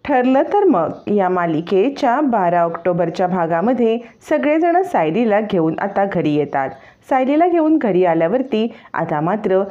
ठरलं तर मग या मालिकेच्या 12 ऑक्टोबरच्या भागामध्ये सगळेजण सायलीला घेऊन आता घरी येतात. सायलीला घेऊन घरी आल्यावरती आता मात्र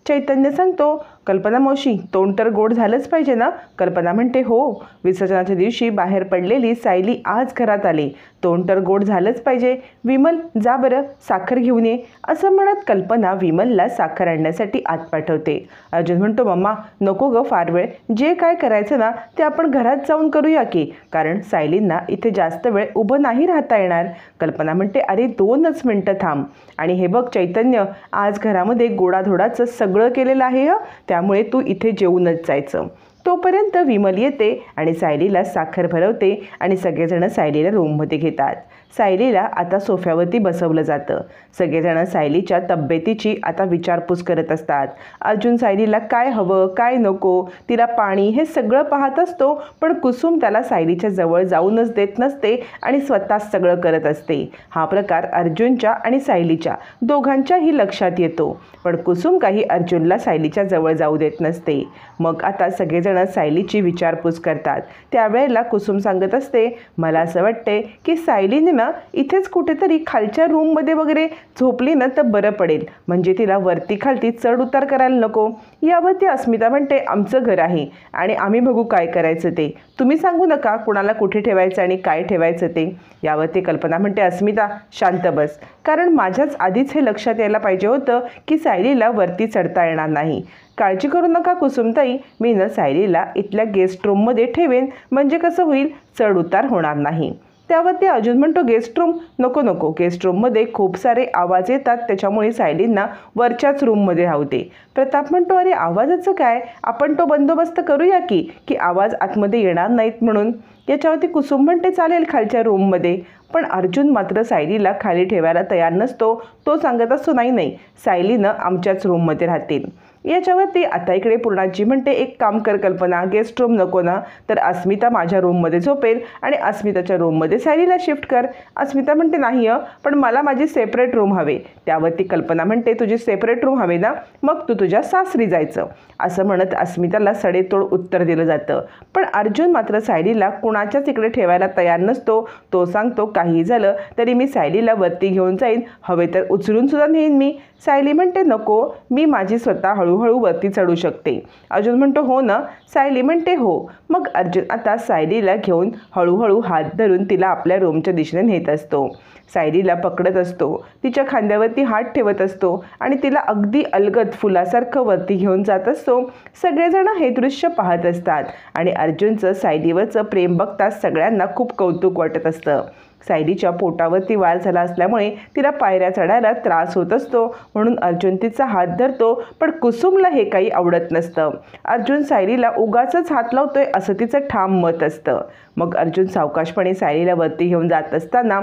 चैतन्य सांगतो, कल्पना मावशी तोंड तर गोड झालंच पाहिजे ना. कल्पना म्हणते, हो, विसर्जनाच्या दिवशी बाहेर पडलेली सायली आज घरात आली, तोंड तर गोड झालंच पाहिजे. विमल जा बरं साखर घेऊन ये. असं म्हणत कल्पना विमलला साखर आणण्यासाठी आत पाठवते. अर्जुन म्हणतो, मम्मा नको गं फार वेळ, जे काय करायचं ना ते आपण घरात जाऊन करूया की, कारण सायलींना इथे जास्त वेळ उभं नाही राहता येणार. कल्पना म्हणते, अरे 2च मिनटं थांब. आणि हे बघ चैतन्य, आज घरामध्ये गोडाधोडाचं सगळं केलेलं आहे त्यामुळे तू इथे जेवूनच जायचं. तोपर्यंत विमल येते आणि सायलीला साखर भरवते आणि सगळेजण सायलीला रूममध्ये घेतात. सायलीला आता सोफ्यावरती बसवलं जातं. सगळेजण सायलीच्या तब्येतीची आता विचारपूस करत असतात. अर्जुन सायलीला काय हवं काय नको, तिला पाणी हे सगळं पाहत असतो, पण कुसुम त्याला सायलीच्या जवळ जाऊनच देत नसते आणि स्वतःच सगळं करत असते. हा प्रकार अर्जुनच्या आणि सायलीच्या दोघांच्याही लक्षात येतो, पण कुसुम काही अर्जुनला सायलीच्या जवळ जाऊ देत नसते. मग आता सगळेजण सायलीची विचारपूस करतात. त्यावेळेला कुसुम सांगत असते, मला असं वाटते की सायलीने ना इथेच कुठेतरी खालच्या रूममध्ये वगैरे झोपली ना तर बरं पडेल, म्हणजे तिला वरती खालती चढ उतार करायला नको. यावरती अस्मिता म्हणते, आमचं घर आहे आणि आम्ही बघू काय करायचं ते, तुम्ही सांगू नका कुणाला कुठे ठेवायचं आणि काय ठेवायचं ते. यावरती कल्पना म्हणते, अस्मिता शांत बस, कारण माझ्याच आधीच हे लक्षात यायला पाहिजे होतं की सायलीला वरती चढता येणार नाही. काळजी करू नका कुसुमताई, मी न सायलीला इथल्या गेस्ट रूममध्ये ठेवेन, म्हणजे कसं होईल चढ उतार होणार नाही. त्यावरती अर्जुन म्हणतो, गेस्ट रूम नको नको, गेस्ट रूममध्ये खूप सारे आवाज येतात, त्याच्यामुळे सायलींना वरच्याच रूममध्ये राहू दे. प्रताप म्हणतो, अरे आवाजाचं काय, आपण तो बंदोबस्त करूया की आवाज आतमध्ये येणार नाहीत म्हणून. याच्यावरती कुसुम म्हणते, चालेल खालच्या रूममध्ये. पण अर्जुन मात्र सायलीला खाली ठेवायला तयार नसतो. तो सांगत असतो, नाही नाही, सायलीनं आमच्याच रूममध्ये राहतील. याच्यावरती आता इकडे पूर्णाजी म्हणते, एक काम कर कल्पना, गेस्ट रूम नको ना, तर अस्मिता माझ्या रूममध्ये झोपेल आणि अस्मिताच्या रूममध्ये सायलीला शिफ्ट कर. अस्मिता म्हणते, नाही पण मला माझी सेपरेट रूम हवे. त्यावरती कल्पना म्हणते, तुझी सेपरेट रूम हवे ना, मग तू तुझ्या सासरी जायचं. असं म्हणत अस्मिताला सडेतोड उत्तर दिलं जातं. पण अर्जुन मात्र सायलीला कुणाच्याच इकडे ठेवायला तयार नसतो. तो सांगतो, काही झालं तरी मी सायलीला वरती घेऊन जाईन, हवे तर उचलून सुद्धा नेईन मी. सायली म्हणते, नको, मी माझी स्वतः हळूहळू वरती चढू शकते. अर्जुन म्हणतो, हो ना. सायली म्हणते, हो. मग अर्जुन आता सायलीला घेऊन हळूहळू हात धरून तिला आपल्या रूमच्या दिशेने नेत असतो. सायलीला पकडत असतो, तिच्या खांद्यावरती हात ठेवत असतो आणि तिला अगदी अलगद फुलासारखं वरती घेऊन जात असतो. सगळेजण हे दृश्य पाहत असतात आणि अर्जुनचं सायलीवरचं प्रेम बघताच सगळ्यांना खूप कौतुक वाटत असतं. सायलीच्या पोटावरती वार झाला असल्यामुळे तिला पायऱ्या चढायला त्रास होत असतो, म्हणून अर्जुन तिचा हात धरतो. पण कुसुमला हे काही आवडत नसतं. अर्जुन सायलीला उगाचच हात लावतोय असं तिचं ठाम मत असतं. मग अर्जुन सावकाशपणे सायलीला वरती घेऊन जात असताना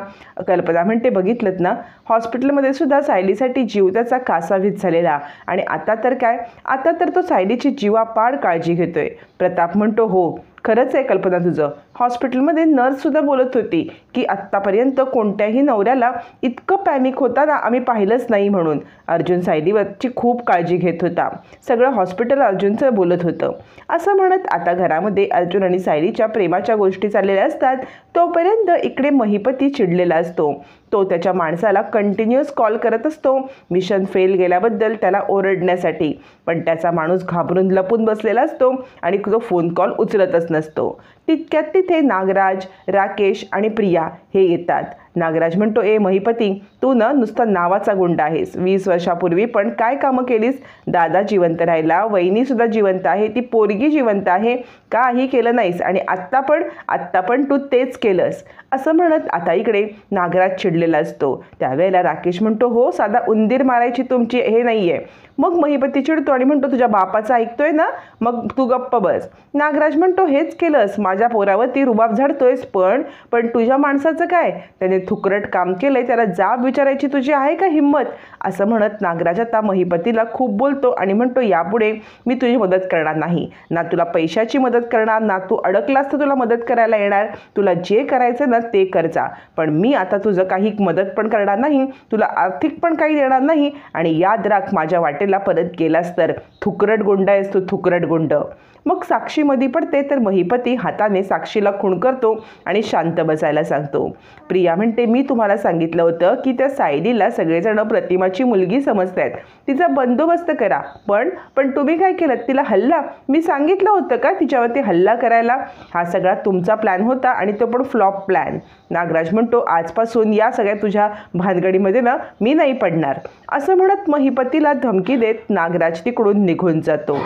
कल्पना म्हणते, बघितलंत ना, हॉस्पिटलमध्ये सुद्धा सायलीसाठी जीव त्याचा कासावीस झालेला, आणि आता तर काय, आता तर तो सायलीची जीवापाड काळजी घेतोय. प्रताप म्हणतो, हो खरंच आहे कल्पना तुझं. हॉस्पिटलमध्ये नर्ससुद्धा बोलत होती की आत्तापर्यंत कोणत्याही नवऱ्याला इतकं पॅनिक होताना आम्ही पाहिलंच नाही म्हणून. अर्जुन सायलीवरची खूप काळजी घेत होता. सगळं हॉस्पिटल अर्जुनचं बोलत होतं. असं म्हणत आता घरामध्ये अर्जुन आणि सायलीच्या प्रेमाच्या गोष्टी चाललेल्या असतात. तोपर्यंत इकडे महिपती चिडलेला असतो. तो त्याच्या माणसाला कंटिन्युअस कॉल करत असतो मिशन फेल गेल्याबद्दल त्याला ओरडण्यासाठी, पण त्याचा माणूस घाबरून लपून बसलेला असतो आणि तो फोन कॉल उचलतच नसतो. तितक्यात तिथे नागराज, राकेश आणि प्रिया हे येतात. नागराज म्हणतो, ए महिपती, तू ना नुसता नावाचा गुंडा आहेस. 20 वर्षापूर्वी पण काय कामं केलीस. दादा जिवंत राहिला, वहिनीसुद्धा जिवंत आहे, ती पोरगी जिवंत आहे, काही केलं नाहीस आणि आत्ता पण तू तेच केलंस. असं म्हणत आता इकडे नागराज चिडलेला असतो. त्यावेळेला राकेश म्हणतो, हो साधा उंदीर मारायची तुमची हे नाही आहे. मग महिपती चिडतो आणि म्हणतो, तुझ्या बापाचा ऐकतोय ना, मग तू गप्प बस. नागराज म्हणतो, हेच केलंस, माझ्या पोरावरती रुबाब झाडतोयस, पण तुझ्या माणसाचं काय, त्याने थुकरट काम केलंय, त्याला जाब विचारायची तुझी आहे का हिंमत. असं म्हणत नागराज आता महिपतीला खूप बोलतो आणि म्हणतो, यापुढे मी तुझी मदत करणार नाही, ना तुला पैशाची मदत करणार, ना तू अडकलास तर तुला मदत करायला येणार. तुला जे करायचं ना ते कर जा, पण मी आता तुझं काही मदत पण करणार नाही, तुला आर्थिक पण काही देणार नाही, आणि याद राख माझ्या वाटेला परत गेलास तर थुकरट गुंड आहेस तू, थुकरट गुंड. मग साक्षी मध्ये पडते तर महिपती हाताने साक्षीला खूण करतो आणि शांत बसायला सांगतो. प्रिया म्हणते, मी तुम्हाला सांगितलं होतं की त्या सायलीला सगळेजण प्रतिमाची मुलगी समजतात, तिचा बंदोबस्त करा. पण तुम्ही काय केलं? तिला हल्ला? मी सांगितलं होतं का तिच्यावरती हल्ला करायला? हा सगळा तुमचा प्लॅन होता आणि तो पण फ्लॉप प्लॅन. नागराज म्हणतो, आजपासून या सगळ्या तुझ्या भानगडीमध्ये ना मी नाही पडणार. असं म्हणत महिपतीला धमकी देत नागराज तिकडून निघून जातो.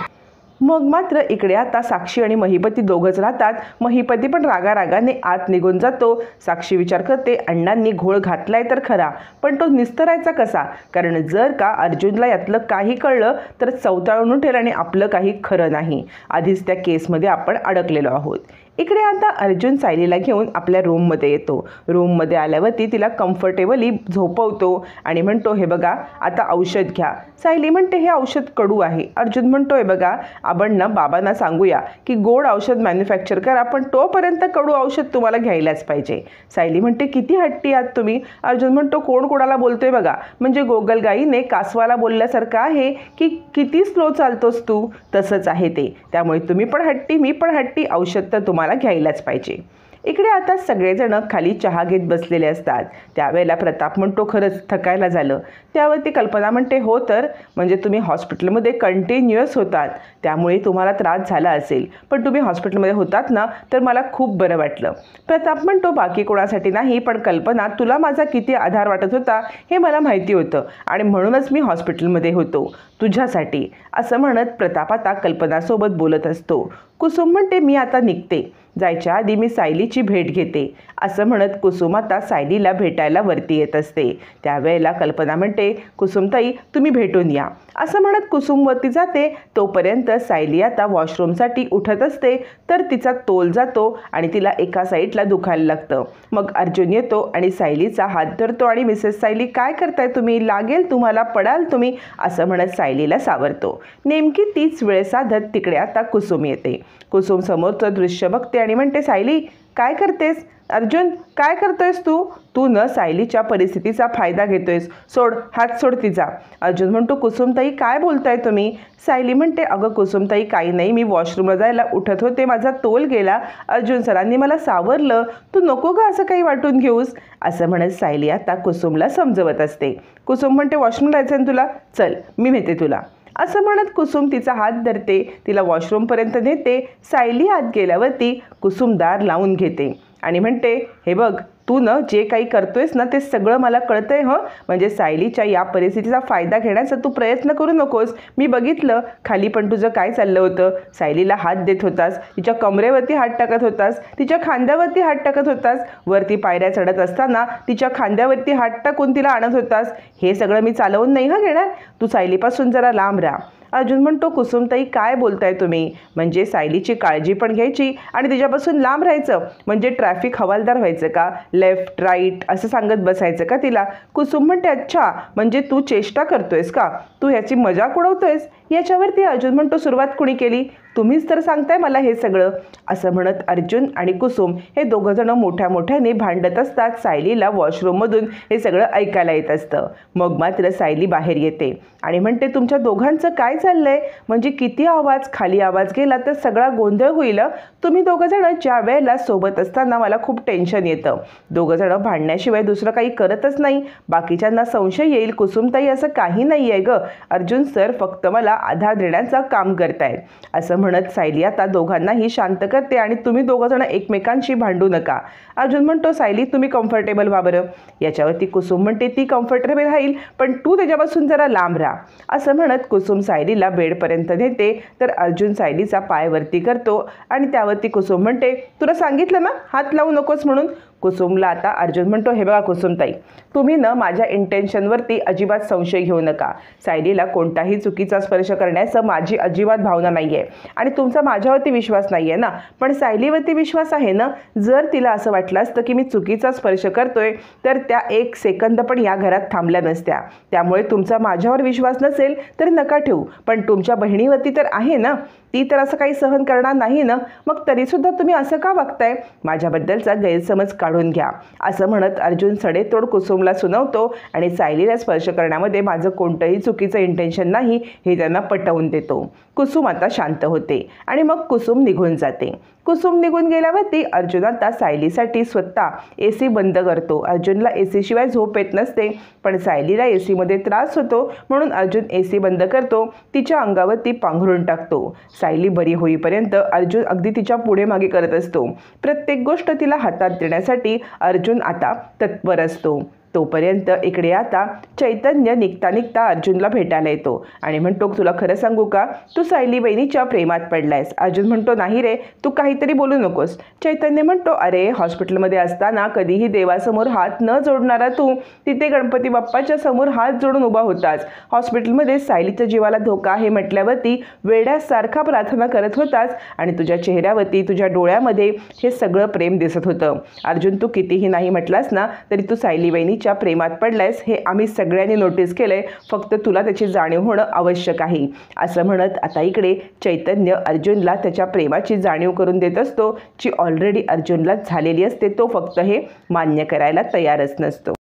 मग मात्र इकडे आता साक्षी आणि महिपती दोघंच राहतात. महिपती पण रागारागाने आत निघून जातो. साक्षी विचार करते, अण्णांनी घोळ घातलाय तर खरा, पण तो निस्तरायचा कसा? कारण जर का अर्जुनला यातलं काही कळलं तर चवताळून उठेल आणि आपलं काही खरं नाही. आधीच त्या केसमध्ये आपण अडकलेलो आहोत. इकडे आता अर्जुन सायलीला घेऊन आपल्या रूममध्ये येतो. रूममध्ये आल्यावरती तिला कम्फर्टेबली झोपवतो आणि म्हणतो, हे बघा आता औषध घ्या. सायली म्हणते, हे औषध कडू आहे. अर्जुन म्हणतो, हे बघा आपण ना बाबांना सांगूया की गोड औषध मॅन्युफॅक्चर करा, पण तोपर्यंत कडू औषध तुम्हाला घ्यायलाच पाहिजे. सायली म्हणते, किती हट्टी आहात तुम्ही. अर्जुन म्हणतो, कोण कोणाला बोलतोय बघा, म्हणजे गोगलगाईने कासवाला बोलल्यासारखं आहे की किती स्लो चालतोस तू, तसंच आहे ते. त्यामुळे तुम्ही पण हट्टी, मी पण हट्टी, औषध तर तुम्हाला घ्यायलाच पाहिजे. इकडे आता सगळेजण खाली चहा घेत बसलेले असतात. त्यावेळेला प्रताप म्हणतो, खरंच थकायला झालं. त्यावरती कल्पना म्हणते, हो तर, म्हणजे तुम्ही हॉस्पिटलमध्ये कंटिन्युअस होतात त्यामुळे तुम्हाला त्रास झाला असेल, पण तुम्ही हॉस्पिटलमध्ये होतात ना तर मला खूप बरं वाटलं. प्रताप म्हणतो, बाकी कोणासाठी नाही, पण कल्पना तुला माझा किती आधार वाटत होता हे मला माहिती होतं आणि म्हणूनच मी हॉस्पिटलमध्ये होतो तुझ्यासाठी. असं म्हणत प्रताप आता कल्पनासोबत बोलत असतो. कुसुम म्हणते, मी आता निघते, जायच्या आधी मी सायलीची भेट घेते. असं म्हणत कुसुम आता सायलीला भेटायला वरती येत असते. त्यावेळेला कल्पना म्हणते, कुसुमताई तुम्ही भेटून या. असं म्हणत कुसुम वरती जाते. तोपर्यंत सायली आता वॉशरूमसाठी उठत असते तर तिचा तोल जातो आणि तिला एका साईडला दुखायला लागतं. मग अर्जुन येतो आणि सायलीचा हात धरतो आणि मिसेस सायली काय करताय तुम्ही, लागेल तुम्हाला, पडाल तुम्ही, असं म्हणत सायलीला सावरतो. नेमकी तीच वेळ साधत तिकडे आता कुसुम येते. कुसुम समोरचं दृश्य बघते आणि म्हणते, सायली काय करतेस? अर्जुन काय करतोयस तू न सायलीच्या परिस्थितीचा फायदा घेतोयस, सोड, हात सोड तिचा. अर्जुन म्हणतो, कुसुमताई काय बोलताय तुम्ही? सायली म्हणते, अगं कुसुमताई काही नाही, मी वॉशरूमला जायला उठत होते, माझा तोल गेला, अर्जुन सरांनी मला सावरलं, तू नको का असं काही वाटून घेऊस. असं म्हणत सायली आता कुसुमला समजवत असते. कुसुम म्हणते, वॉशरूमला जायचं ना तुला, चल मी नेते तुला. असं म्हणत कुसुम तिचा हात धरते, तिला वॉशरूमपर्यंत नेते. सायली आत गेल्यावरती कुसुम दार लावून घेते आणि म्हणते, हे बघ तू न जे काही करतोयस ना ते सगळं मला कळतंय. म्हणजे सायलीच्या या परिस्थितीचा फायदा घेण्याचा तू प्रयत्न करू नकोस. मी बघितलं खाली पण तुझं काय चाललं होतं. सायलीला हात देत होतास, तिच्या कमरेवरती हात टाकत होतास, तिच्या खांद्यावरती हात टाकत होतास, वरती पायऱ्या चढत असताना तिच्या खांद्यावरती हात टाकून तिला आणत होतास. हे सगळं मी चालवून नाही घेणार. तू सायलीपासून जरा लांब राहा. अर्जुन म्हणतो, कुसुमताई काय बोलताय तुम्ही? म्हणजे सायलीची काळजी पण घ्यायची आणि तिच्यापासून लांब राहायचं, म्हणजे ट्रॅफिक हवालदार व्हायचं का? लेफ्ट राईट असं सांगत बसायचं का तिला? कुसुम म्हणते, अच्छा म्हणजे तू चेष्टा करतोयस का, तू ह्याची मजाक उडवतोयस. याच्यावरती अर्जुन म्हणतो, सुरुवात कुणी केली? तुम्हीच तर सांगताय मला हे सगळं. असं म्हणत अर्जुन आणि कुसुम हे दोघंजणं मोठ्याने भांडत असतात. सायलीला वॉशरूममधून हे सगळं ऐकायला येत असतं. मग मात्र सायली बाहेर येते आणि म्हणते, तुमच्या दोघांचं काय चाललंय? म्हणजे किती आवाज, खाली आवाज गेला तर सगळा गोंधळ होईल. तुम्ही दोघंजणं ज्या वेळेला सोबत असताना मला खूप टेन्शन येतं. दोघंजणं भांडण्याशिवाय दुसरं काही करतच नाही. बाकीच्यांना संशय येईल. कुसुमताई असं काही नाही आहे गं, अर्जुन सर फक्त मला आधार देण्याचं काम करतायत. असं म्हणत सायली आता दोघांनाही शांत करते आणि तुम्ही दोघंजण एकमेकांशी भांडू नका. अर्जुन म्हणतो, सायली तुम्ही कम्फर्टेबल व्हा बरं. याच्यावरती कुसुम म्हणते, ती कम्फर्टेबल राहील पण तू त्याच्यापासून जरा लांब राहा. असं म्हणत कुसुम सायलीला बेडपर्यंत नेते तर अर्जुन सायलीचा पाय वरती करतो आणि त्यावरती कुसुम म्हणते, तुला सांगितलं ना हात लावू नकोस म्हणून. कुसुमला आता अर्जुन म्हणतो, हे बघा कुसुमताई तुम्ही न माझ्या इंटेन्शनवरती अजिबात संशय घेऊ नका. सायलीला कोणताही चुकीचा स्पर्श करण्याचं माझी अजिबात भावना नाही आहे आणि तुमचा माझ्यावरती विश्वास नाही आहे ना, पण सायलीवरती विश्वास आहे ना. जर तिला असं वाटलं असतं की मी चुकीचा स्पर्श करतोय तर त्या एक सेकंद पण या घरात थांबल्या नसत्या. त्यामुळे तुमचा माझ्यावर विश्वास नसेल तर नका ठेवू, पण तुमच्या बहिणीवरती तर आहे ना. ती तर असं काही सहन करणार नाही ना, मग तरीसुद्धा तुम्ही असं का वागताय? माझ्याबद्दलचा गैरसमज काढून घ्या, असं म्हणत अर्जुन सडेतोड कुसुमला सुनावतो आणि सायलीला स्पर्श करण्यामध्ये माझं कोणतंही चुकीचं इंटेन्शन नाही हे त्यांना पटवून देतो. कुसुम आता शांत होते आणि मग कुसुम निघून जाते. कुसुम निघून गेल्यावरती अर्जुन आता सायलीसाठी स्वतः AC बंद करतो. अर्जुनला AC शिवाय झोप येत नसते, पण सायलीला AC मध्ये त्रास होतो म्हणून अर्जुन AC बंद करतो. तिच्या अंगावरती पांघरून टाकतो. सायली बरी होईपर्यंत अर्जुन अगदी तिच्या पुढे मागे करत असतो. प्रत्येक गोष्ट तिला हातात देण्यासाठी अर्जुन आता तत्पर असतो. तोपर्यंत इकडे आता चैतन्य निघता निघता अर्जुनला भेटायला येतो आणि म्हणतो, तुला खरं सांगू का, तू सायली बहिणीच्या प्रेमात पडलायस. अर्जुन म्हणतो, नाही रे, तू काहीतरी बोलू नकोस. चैतन्य म्हणतो, अरे हॉस्पिटलमध्ये असताना कधीही देवासमोर हात न जोडणारा तू तिथे गणपती बाप्पाच्या समोर हात जोडून उभा होतास. हॉस्पिटलमध्ये सायलीच्या जीवाला धोका आहे म्हटल्यावरती वेड्यासारखा प्रार्थना करत होतास आणि तुझ्या चेहऱ्यावरती, तुझ्या डोळ्यामध्ये हे सगळं प्रेम दिसत होतं. अर्जुन, तू कितीही नाही म्हटलास ना तरी तू सायली बहिणीच्या प्रेमात पडलायस हे आम्ही सगळ्यांनी नोटीस केलंय. फक्त तुला त्याची जाणीव होणं आवश्यक आहे. असं म्हणत आता इकडे चैतन्य अर्जुनला त्याच्या प्रेमाची जाणीव करून देत असतो, जी ऑलरेडी अर्जुनला झालेली असते. तो फक्त हे मान्य करायला तयारच नसतो.